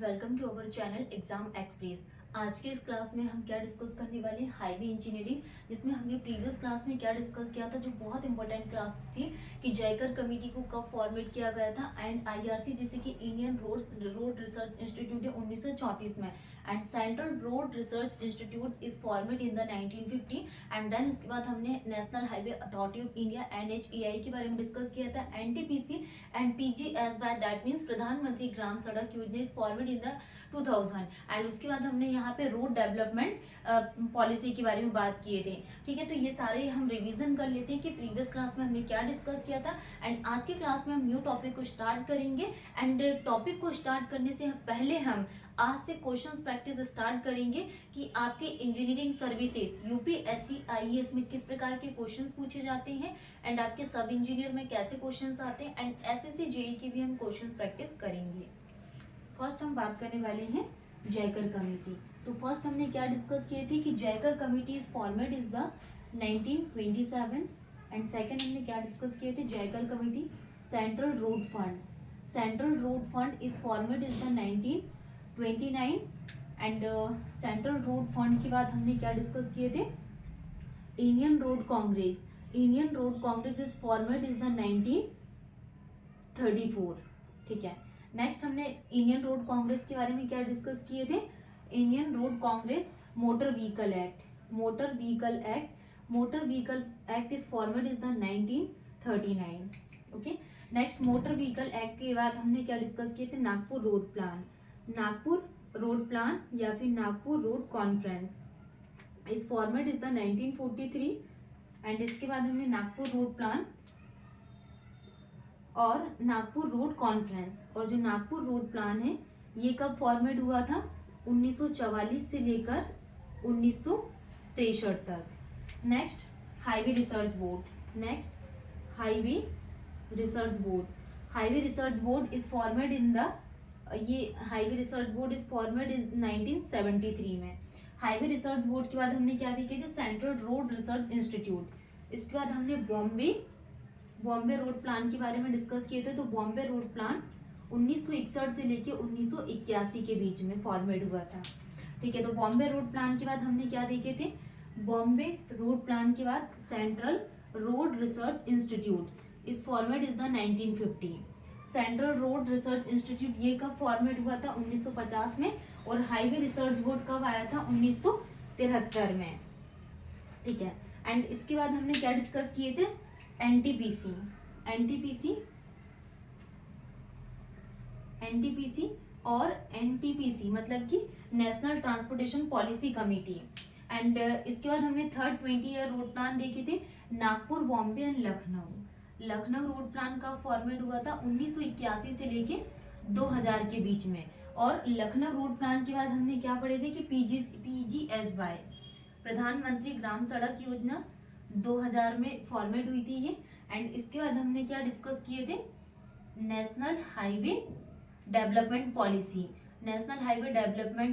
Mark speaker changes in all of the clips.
Speaker 1: Welcome to our channel Exam Express. आज के इस क्लास में हम क्या डिस्कस करने वाले हैं, हाईवे इंजीनियरिंग, जिसमें हमने प्रीवियस क्लास में क्या डिस्कस किया था, जो बहुत इंपॉर्टेंट क्लास थी कि जयकर कमेटी को कब फॉर्मेट किया गया था एंड आईआरसी जैसे कि इंडियन रोड रिसर्च इंस्टीट्यूट है 1934 में and central road research institute is format in the 1950 and then उसके बाद हमने national highway authority of India NHAI के बारे में डिस्कस किया था, NTPC and PGSY that means Pradhan Mantri Gram Sadak Yojana is format in the 2000 and उसके बाद हमने यहाँ पे रोड डेवलपमेंट पॉलिसी के बारे में बात किए थे। ठीक है, तो ये सारे हम रिवीजन कर लेते हैं कि प्रीवियस क्लास में हमने क्या डिस्कस किया था एंड आज के क्लास में हम न्यू टॉपिक को स्टार्ट करेंगे एंड टॉपिक को स्टार्ट करने से पहले हम आज से क्वेश्चंस प्रैक्टिस स्टार्ट करेंगे कि आपके इंजीनियरिंग सर्विसेज यूपीएससी आईएएस में किस प्रकार के क्वेश्चंस पूछे जाते हैं एंड आपके सब इंजीनियर में कैसे क्वेश्चंस आते हैं एंड एसएससी जेई के भी हम क्वेश्चंस प्रैक्टिस करेंगे। फर्स्ट हम बात करने वाले हैं जयकर कमेटी। तो फर्स्ट हमने क्या डिस्कस किए थे कि Jayakar committee is format is the 1927 and second हमने क्या डिस्कस किए थे, Jayakar committee central road fund is format is the 1929 and central road fund के बाद हमने क्या डिस्कस किए थे, Indian road congress is format is the 1934। ठीक है, नेक्स्ट हमने इंडियन रोड कांग्रेस के बारे में क्या डिस्कस किए थे, Indian road Congress motor vehicle act is format is the 1939। Okay, next motor vehicle act के बाद हमने क्या डिस्कस किए थे, नागपुर रोड प्लान या फिर नागपुर रोड कॉन्फ्रेंस इस फॉर्मेट इज द 1943 एंड इसके बाद हमने नागपुर रोड प्लान और नागपुर रोड कॉन्फ्रेंस, और जो नागपुर रोड प्लान है ये कब फॉर्मेट हुआ था, 1944 से लेकर 1963 तक। Next highway research board is format in the highway research board is format इन 1973 में। हाईवे रिसर्च बोर्ड के बाद हमने क्या देखे थे, सेंट्रल रोड रिसर्च इंस्टीट्यूट। इसके बाद हमने बॉम्बे रोड प्लान के बारे में डिस्कस किए थे। तो बॉम्बे रोड प्लान 1961 से लेके 1981 के बीच में फॉर्मेट हुआ था। ठीक है, तो बॉम्बे रोड प्लान के बाद हमने क्या देखे थे, बॉम्बे रोड प्लान के बाद सेंट्रल रोड रिसर्च इंस्टीट्यूट इस format is the 1950। Central road research institute ये कब फॉर्मेट हुआ था, 1950 में, और हाईवे रिसर्च बोर्ड कब आया था, 1973 में। ठीक है, एंड इसके बाद हमने क्या डिस्कस किए थे, एनटीपीसी मतलब कि national transportation policy committee and इसके बाद हमने थर्ड 20 ईयर रोड प्लान देखे थे, Nagpur, Bombay and Lucknow road plan का फॉर्मेट हुआ था 1981 से लेके 2000 के बीच में। और लखनऊ रोड प्लान के बाद हमने क्या पढ़े थे कि PGSY प्रधानमंत्री ग्राम सड़क योजना 2000 में फॉर्मेट हुई थी ये। एंड इसके बाद हमने क्या डिस्कस किए थे, नेशनल हाईवे डेवलपमेंट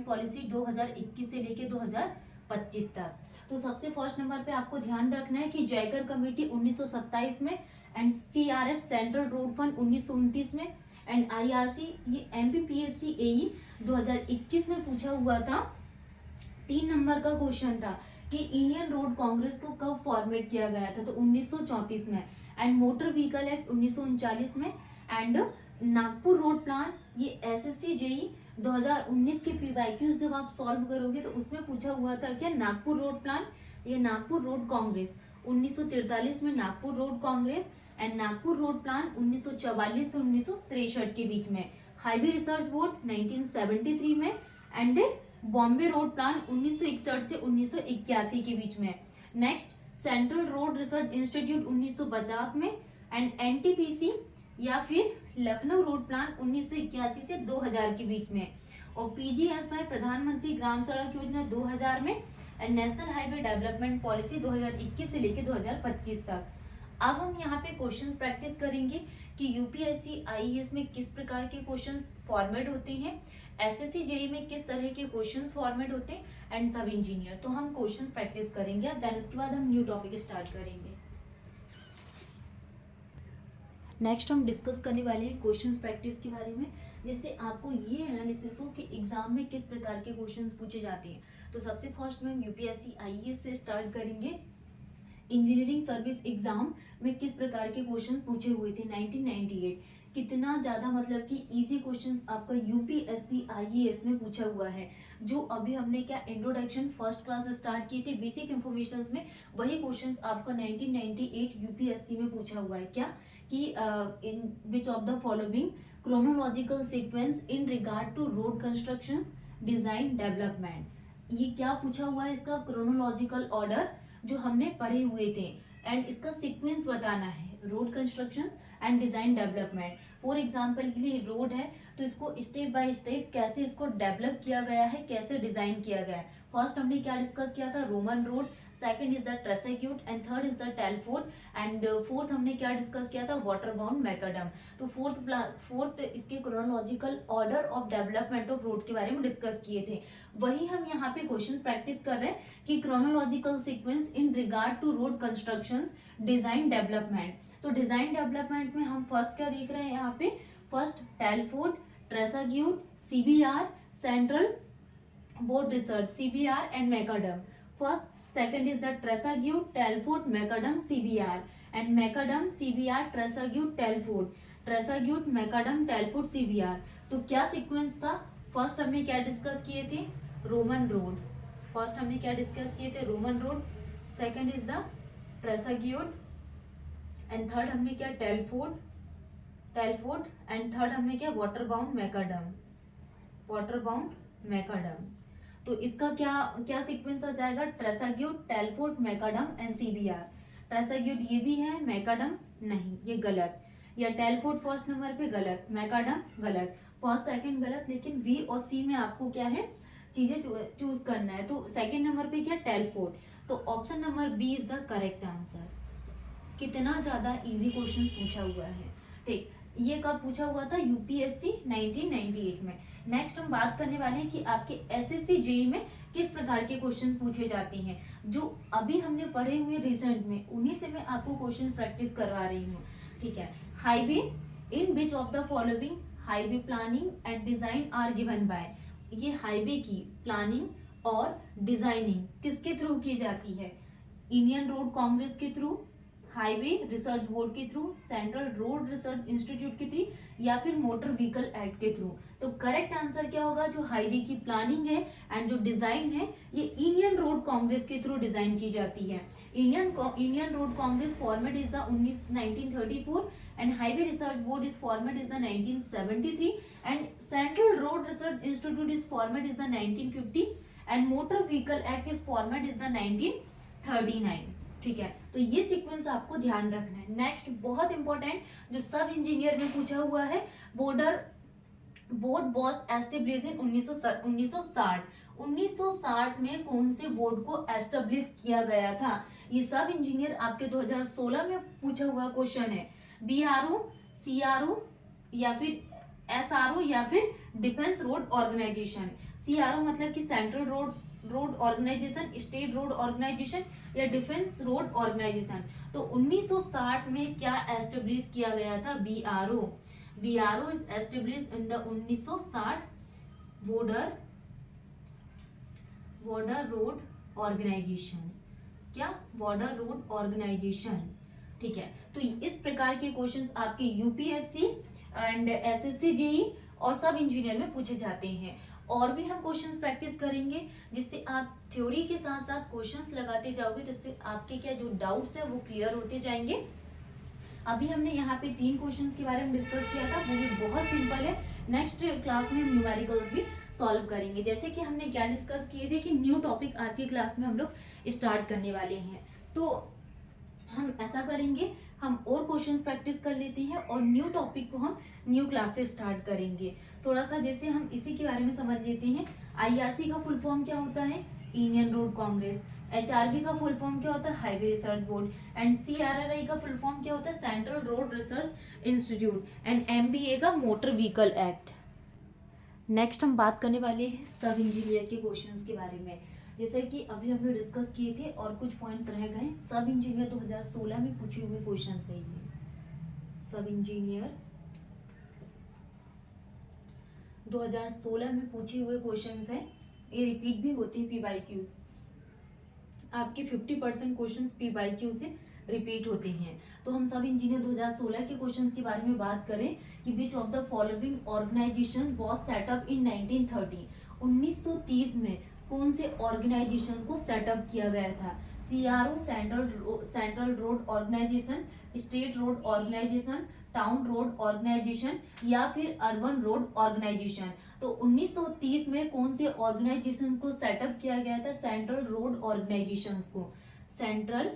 Speaker 1: पॉलिसी 2021 से लेके 2025 तक। तो सबसे फर्स्ट नंबर पे आपको ध्यान रखना है कि जयकर कमेटी 1927 में and CRF central road fund 1929 में एंड IRC ये MPPSC AE 2021 में पूछा हुआ था। 3 नंबर का क्वेश्चन था कि इंडियन रोड कांग्रेस को कब फॉर्मेट किया गया था, तो 1934 में एंड मोटर व्हीकल एक्ट 1939 में एंड नागपुर रोड प्लान ये SSC JEE 2019 के PYQs जब आप सॉल्व करोगे तो उसमें पूछा हुआ था क्या, नागपुर रोड प्लान या नागपुर रोड कांग्रेस 1943 में Nagpur road Congress and Nagpur road plan 1944 से 1963 के बीच में। हाईवे रिसर्च बोर्ड 1973 में एंड बॉम्बे रोड प्लान 1961 से 1981 के बीच में। Next central road research institute 1950 में एंड NTPC या फिर लखनऊ रोड प्लान 1981 से 2000 के बीच में। और PGSY प्रधानमंत्री ग्राम सड़क योजना 2000 में and national highway development policy 2021 से लेकर 2025 तक। अब हम यहाँ पे क्वेश्चंस प्रैक्टिस करेंगे कि यूपीएससी आईएएस में किस प्रकार के क्वेश्चंस फॉर्मेट होते हैं, एसएससी जेई में किस तरह के क्वेश्चंस फॉर्मेट होते हैं एंड सब इंजीनियर। तो हम क्वेश्चंस प्रैक्टिस करेंगे, देन उसके बाद हम न्यू टॉपिक स्टार्ट करेंगे। नेक्स्ट हम डिस्कस करने वाले हैं क्वेश्चंस प्रैक्टिस के बारे में, जिससे आपको ये एनालिसिस हो कि एग्जाम में किस प्रकार के क्वेश्चंस पूछे जाते हैं। तो सबसे फर्स्ट में हम यूपीएससी आईएएस से स्टार्ट करेंगे। इंजीनियरिंग सर्विस एग्जाम में किस प्रकार के क्वेश्चंस पूछे हुए थे 1998, कितना ज़्यादा मतलब कि इजी क्वेश्चंस आपका यूपीएससी आईएएस में पूछा हुआ है। जो अभी हमने क्या इंट्रोडक्शन फर्स्ट क्लास से स्टार्ट किए थे बेसिक इंफॉर्मेशन में, वही क्वेश्चंस आपका 1998 यूपीएससी में पूछा हुआ है। क्या कि in which of the following chronological sequence in regard to road constructions design development, ये क्या पूछा हुआ है, इसका क्रोनोलॉजिकल ऑर्डर जो हमने पढ़े हुए थे एंड इसका सीक्वेंस बताना है, road constructions and design development. For example के लिए रोड है तो इसको स्टेप बाय स्टेप कैसे इसको डेवलप किया गया है, कैसे डिजाइन किया गया है। फर्स्ट हमने क्या डिस्कस किया था, Roman road, second is the Tresaguet and third is the Telford and fourth हमने क्या डिस्कस किया था, वाटर बाउंड मैकडम। तो फोर्थ इसके chronological order of development of road के बारे में डिस्कस किए थे। वही हम यहाँ पे क्वेश्चन प्रैक्टिस कर रहे हैं कि chronological sequence in regard to road constructions design development. तो डिजाइन डेवलपमेंट में हम फर्स्ट क्या देख रहे हैं यहाँ पे, first Telford, Tresaguet, CBR, central board research, CBR and macadam. First second is the Tresaguet, Telford, macadam, CBR and macadam, CBR, Tresaguet, Telford, Tresaguet, macadam, Telford, CBR. तो क्या सीक्वेंस था, फर्स्ट हमने क्या डिस्कस किए थे, रोमन रोड, फर्स्ट हमने क्या discuss किए थे, Roman road, second is the Tresaguet and third हमने क्या, टेलफोर्ड एंड थर्ड हमने क्या, वाटर बाउंड मैकडम। तो इसका क्या क्या सीक्वेंस आ जाएगा, ट्रेसाग्यूट, टेलफोर्ड, मैकडम एंड सीबीआर। ट्रेसाग्यूट ये भी है, मैकडम नहीं, ये गलत, या टेलफोर्ड फर्स्ट नंबर पे गलत, मैकडम गलत, फर्स्ट सेकंड गलत, लेकिन बी और सी में आपको क्या है चीजें चूज करना है। तो सेकंड नंबर पे क्या, टेलफोर्ड, तो option number B is the correct answer. कितना ज्यादा इजी क्वेश्चन पूछा हुआ है, ठीक। ये कब पूछा हुआ था, यूपीएससी 1998 में। नेक्स्ट हम बात करने वाले हैं कि आपके एसएससी जेई में किस प्रकार के क्वेश्चंस पूछे जाते हैं। जो अभी हमने पढ़े हुए रिसेंट में, उन्हीं से मैं आपको क्वेश्चंस प्रैक्टिस करवा रही हूँ, ठीक है। Highway, in which of the following highway planning and design are given by, ये हाईवे की प्लानिंग और डिजाइनिंग किसके थ्रू की जाती है, इंडियन रोड कांग्रेस के थ्रू, हाईवे रिसर्च बोर्ड के through, central road research institute के थ्रू, या फिर मोटर व्हीकल एक्ट के थ्रू। तो करेक्ट आंसर क्या होगा, जो हाईवे की प्लानिंग है एंड जो डिजाइन है ये इंडियन रोड कांग्रेस के थ्रू डिजाइन की जाती है। Indian road Congress format is the 1934 and highway research board is format is the 1973 and central road research institute is format is the 1950 and motor vehicle act is format is the 1939, ठीक है। तो ये sequence आपको ध्यान रखना है। Next बहुत important जो सब इंजीनियर में पूछा हुआ है, बोर्ड वॉज एस्टेब्लिश इन 1960। 1960 में कौन से बोर्ड को एस्टेब्लिश किया गया था, ये सब इंजीनियर आपके 2016 में पूछा हुआ क्वेश्चन है। बीआरओ, सीआरओ या फिर एसआरओ या फिर डिफेंस रोड ऑर्गेनाइजेशन। सीआरओ मतलब कि central road organisation, state road organisation या डिफेंस रोड ऑर्गेनाइजेशन। तो 1960 में क्या एस्टेब्लिश किया गया था, BRO. BRO is establish in the 1960 border road organisation, क्या, बॉर्डर रोड ऑर्गेनाइजेशन, ठीक है। तो इस प्रकार के क्वेश्चंस आपके यूपीएससी एंड एसएससी जेई और सब इंजीनियर में पूछे जाते हैं। और भी हम क्वेश्चंस प्रैक्टिस करेंगे, जिससे आप थ्योरी के साथ साथ क्वेश्चंस लगाते जाओगे, तो इससे आपके क्या जो डाउट्स है वो क्लियर होते जाएंगे। अभी हमने यहाँ पे 3 क्वेश्चंस के बारे में डिस्कस किया था, वो भी बहुत सिंपल है। नेक्स्ट क्लास में हम न्यूमेरिकल्स भी सॉल्व करेंगे। जैसे कि हमने क्या डिस्कस किए थे कि न्यू टॉपिक आज की क्लास में हम लोग स्टार्ट करने वाले हैं, तो हम ऐसा करेंगे, हम और क्वेश्चंस प्रैक्टिस कर लेते हैं और न्यू टॉपिक को हम न्यू क्लास से स्टार्ट करेंगे। थोड़ा सा जैसे हम इसी के बारे में समझ लेते हैं। आईआरसी का फुल फॉर्म क्या होता है, इंडियन रोड कांग्रेस। एचआरबी का फुल फॉर्म क्या होता है, highway research board. And CRRI का फुल फॉर्म क्या होता है, central road research institute. And MBA का मोटर व्हीकल एक्ट। नेक्स्ट हम बात करने वाले हैं सब इंजीनियर के क्वेश्चंस के बारे में। जैसे कि अभी हमने डिस्कस किए थे और कुछ पॉइंट्स रह गए। सब इंजीनियर 2016 में पूछे हुए क्वेश्चन है ये। सब इंजीनियर 2016 में पूछे हुए क्वेश्चंस हैं, ये रिपीट भी होती है PYQs, आपके 50% क्वेश्चंस PYQ से रिपीट होते हैं। तो हम सब इंजीनियर 2016 के क्वेश्चंस के बारे में बात करें कि which of the following organization was set up in 1930, 1930 में कौन से ऑर्गेनाइजेशन को सेटअप किया गया था? CRO central road organisation, state road organisation, town road organisation या फिर अर्बन रोड ऑर्गेनाइजेशन। तो 1930 में कौन से ऑर्गेनाइजेशन को सेटअप किया गया था? सेंट्रल रोड ऑर्गेनाइजेशंस को, सेंट्रल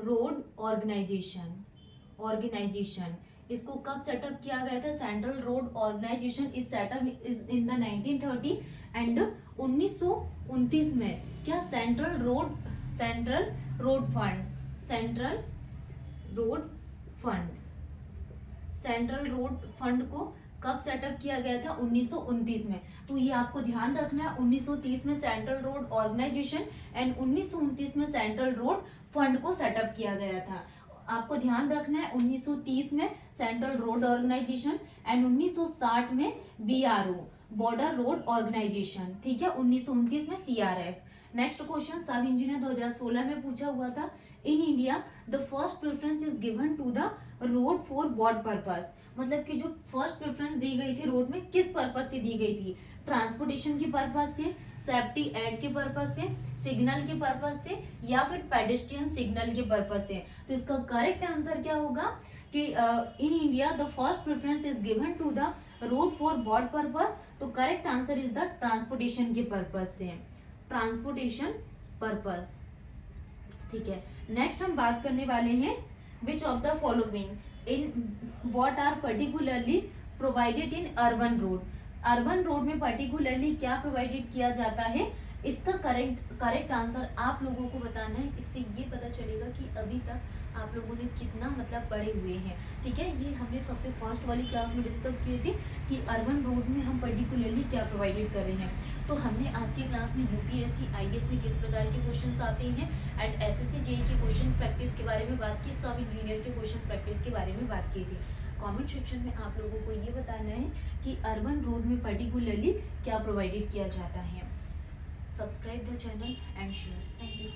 Speaker 1: रोड ऑर्गेनाइजेशन इसको कब सेटअप किया गया था? Central road organisation is setup in the 1930 and 1929 में क्या सेंट्रल रोड फंड को कब सेटअप किया गया था? 1929 में। तो ये आपको ध्यान रखना है, 1930 में सेंट्रल रोड ऑर्गेनाइजेशन एंड 1929 में सेंट्रल रोड फंड को सेटअप किया गया था। आपको ध्यान रखना है 1930 में सेंट्रल रोड ऑर्गेनाइजेशन एंड 1960 में BRO बॉर्डर रोड ऑर्गेनाइजेशन, ठीक है, 1929 में CRF। Next question sub engineer 2016 में पूछा हुआ था, in India the first preference is given to the road for what purpose, मतलब कि जो फर्स्ट प्रेफरेंस दी गई थी रोड में किस पर्पस से दी गई थी? ट्रांसपोर्टेशन के पर्पस से, सेफ्टी एड के पर्पस से, सिग्नल के पर्पस से या फिर पेडेस्ट्रियन सिग्नल के पर्पस से। तो इसका करेक्ट आंसर क्या होगा कि in India the first preference is given to the road for what purpose. तो correct answer is the transportation के पर्पस से, ट्रांसपोर्टेशन पर्पस, ठीक है। नेक्स्ट हम बात करने वाले हैं which of the following in what are particularly provided in urban road, urban road में पर्टिकुलरली क्या प्रोवाइडेड किया जाता है? इसका करेक्ट आंसर आप लोगों को बताना है। इससे ये पता चलेगा कि अभी तक आप लोगों ने कितना मतलब पढ़े हुए हैं, ठीक है। ये हमने सबसे फर्स्ट वाली क्लास में डिस्कस किए थे कि अर्बन रोड में हम पर्टिकुलरली क्या प्रोवाइडेड कर रहे हैं। तो हमने आज की क्लास में UPSC IAS में किस प्रकार के क्वेश्चंस आते हैं एंड SSC JEE के क्वेश्चंस प्रैक्टिस के बारे में बात की, सब इंजीनियर के क्वेश्चन प्रैक्टिस के बारे में बात की थी। कमेंट सेक्शन में आप लोगों को ये बताना है कि अर्बन रोड में पर्टिकुलरली क्या प्रोवाइडेड किया जाता है। Subscribe the channel and share. Thank you.